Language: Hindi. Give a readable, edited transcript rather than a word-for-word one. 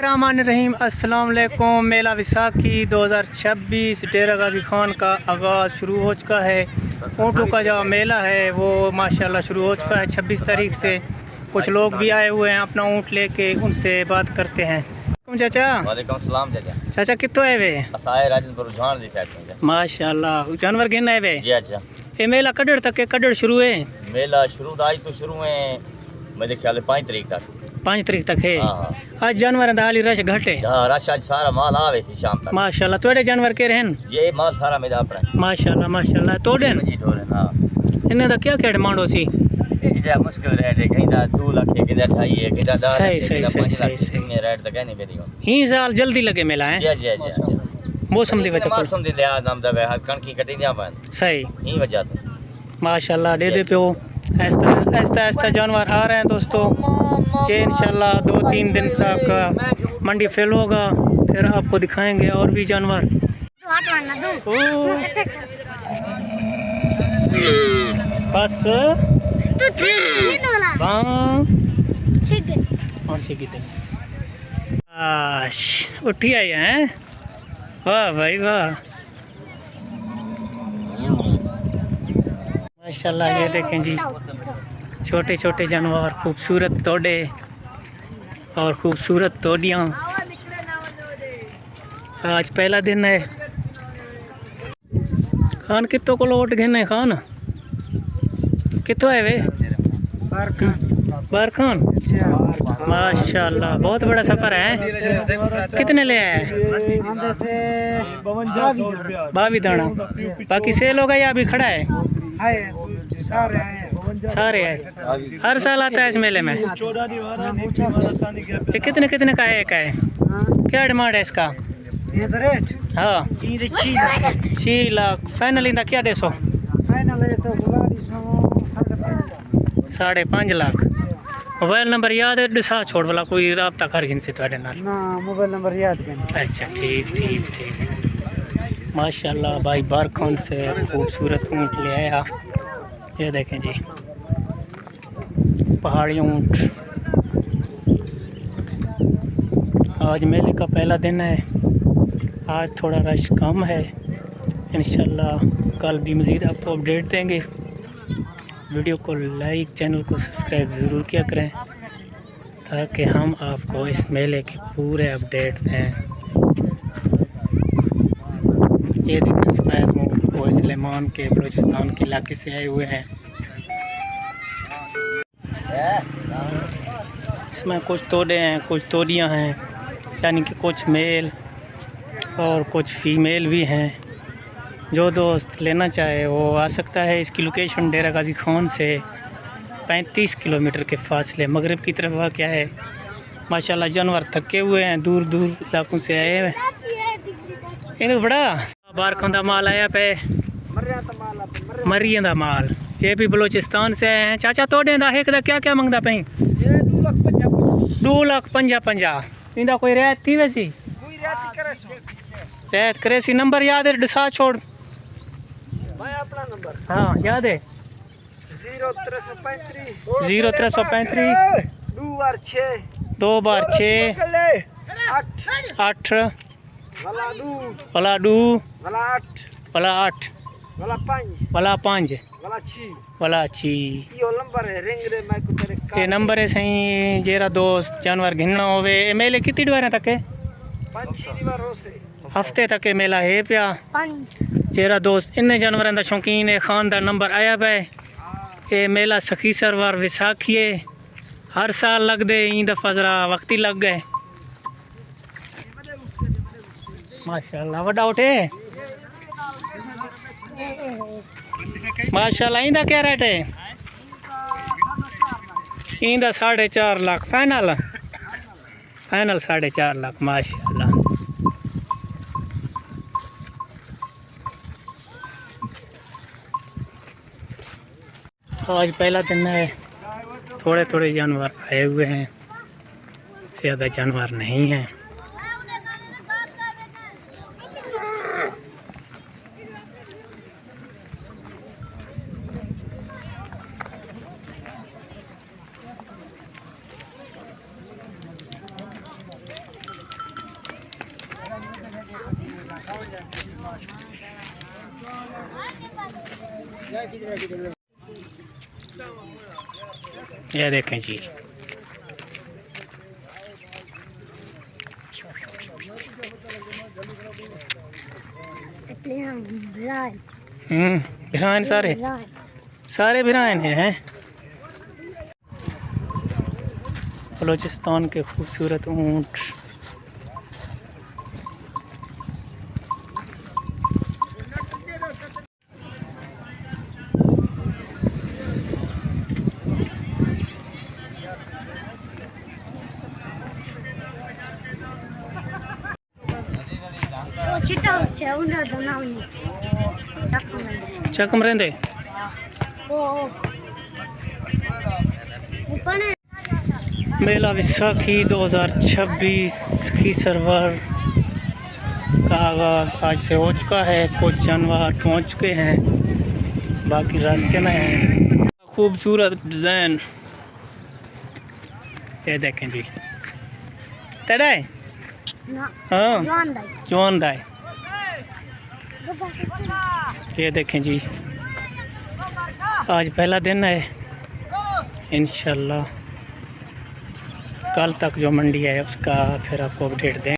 रहमान रहीम अस्सलाम वालेकुम। मेला विसाखी 2026 डेरा गाजी खान का आगाज़ शुरू हो चुका है। ऊँटों का जो मेला है वो माशाल्लाह शुरू हो चुका है 26 तारीख से। कुछ लोग भी आए हुए हैं अपना ऊँट लेके, उनसे बात करते हैं। चाचा वालेकुम सलाम चाचा। चाचा कितो आए वे? असाए राजनपुर रुझान दी फैक्ट्री माशाल्लाह जानवर गिन आए वे? जी अच्छा। ये मेला कड़ड़ तक के कड़ड़ शुरू है? मेला शुरू आज तो शुरू है मेरे ख्याल 5 तारीख तक। 5 तारीख तक है। हाँ आज जानवर दा हाली रश घट है। हाँ रश आज सारा माल आवे सी शाम तक। माशाल्लाह तोड़े जानवर के रहन? ये माल सारा मेरा अपना है। माशाल्लाह माशाल्लाह तोड़े जी तोड़े। हाँ इन्हें दा क्या क्या डिमांड हो सी? किदा मुश्किल रेट है, किदा 2 लाख है, किदा 2.5 है, किदा 10 सही, है, सही, किदा सही, 5 लाख सही, है। रेट तो कहनी बेदी हो। ही साल जल्दी लगे मेला है। जी जी जी। मौसम दी वजह से मौसम दी लिहाज नाम दा हर कणकी कटी दिया पान। सही ही वजह तो माशाल्लाह दे दे प्यो। ऐसा जानवर आ रहे हैं दोस्तों। ये इंशाल्लाह 2-3 दिन तक मंडी फेल होगा, फिर आपको दिखाएंगे और भी जानवर। बस उठी आई हैं। वाह भाई वाह माशाल्लाह। ये देखें जी छोटे छोटे जानवर, खूबसूरत तोड़े और खूबसूरत तोड़ियाँ। आज पहला दिन है। खान कितों को लोट घेने खान कितों है वे? बार खान माशाल्लाह बहुत बड़ा सफ़र है। कितने ले आए? 22 दाना। बाकी सेल होगा या अभी खड़ा है? सारे है। हर साल आता है इस मेले में? ये कितने कितने का है? एक है क्या डिमांड है इसका? हाँ 6 लाख फाइनल इंदा क्या 150? 5.5 लाख। मोबाइल नंबर याद है? दिशा छोड़ वाला कोई राबता कर गिन से थोड़े नाल? ना मोबाइल नंबर याद है। अच्छा ठीक ठीक ठीक माशाल्लाह भाई बारखान से खूबसूरत ऊँट ले आया। ये देखें जी पहाड़ी ऊँट। आज मेले का पहला दिन है। आज थोड़ा रश कम है। इंशाल्लाह कल भी मज़ीद आपको अपडेट देंगे। वीडियो को लाइक, चैनल को सब्सक्राइब ज़रूर किया करें ताकि हम आपको इस मेले के पूरे अपडेट दें। ये देखें सफ़ेद ऊँट को सलेमान के बलूचिस्तान के इलाके से आए हुए हैं। इसमें कुछ तोड़े हैं, कुछ तोड़ियाँ हैं, यानी कि कुछ मेल और कुछ फीमेल भी हैं। जो दोस्त लेना चाहे वो आ सकता है। इसकी लोकेशन डेरा गाजी खान से 35 किलोमीटर के फासले मगरिब की तरफ वाक़या है। माशाल्लाह जानवर थके हुए हैं, दूर दूर इलाकों से आए हुए हैं। इन्हें बड़ा बारखां दा माल आया पे, मरियन दा माल। ये भी बलूचिस्तान से आए हैं। चाचा तोड़े दा एक दा क्या क्या मंगदा पई? 2,50,50। इंदा कोई रियायत थी वैसी? रियायत करे सी। नंबर याद है? डिसा छोड़ अपना नंबर हाँ याद है? 0335 2 बार 6 8 वाला 2 वाला 8 वाला 5 वाला 6। ये नंबर है सही। जेरा दोस्त जानवर घिनना होवे मेले कितनी बार तक है? 5-6 हफ्ते तक है मेला है पिया। जेरा दोस्त इन्ने जानवरों का शौकीन है। खान का नंबर आया पे। ये मेला सखीसर वार विसाखी है। हर साल लग दे, ई दफ़ा ज़रा वक्ती लग गए। माशाल्लाह वड्डा उठे माशाल्लाह। इंदा क्या रेट है? इंदा 4.5 लाख फाइनल 4.5 लाख माशाल्लाह। आज पहला दिन है। थोड़े थोड़े जानवर आए हुए हैं, ज़्यादा जानवर नहीं हैं। ये देखें जी, भिरान सारे सारे भिरान हैं। बलूचिस्तान के खूबसूरत ऊँट। चकम रहंदे मेला विसाखी 2026 की सर्वर का आगाज़ आज से हो चुका है। कुछ जानवर पहुंच चुके हैं, बाकी रास्ते में हैं। खूबसूरत डिज़ाइन ये देखें जी, तेरा है हाँ जवान दाई। ये देखें जी, आज पहला दिन है, इंशाल्लाह कल तक जो मंडी है उसका फिर आपको अपडेट दें।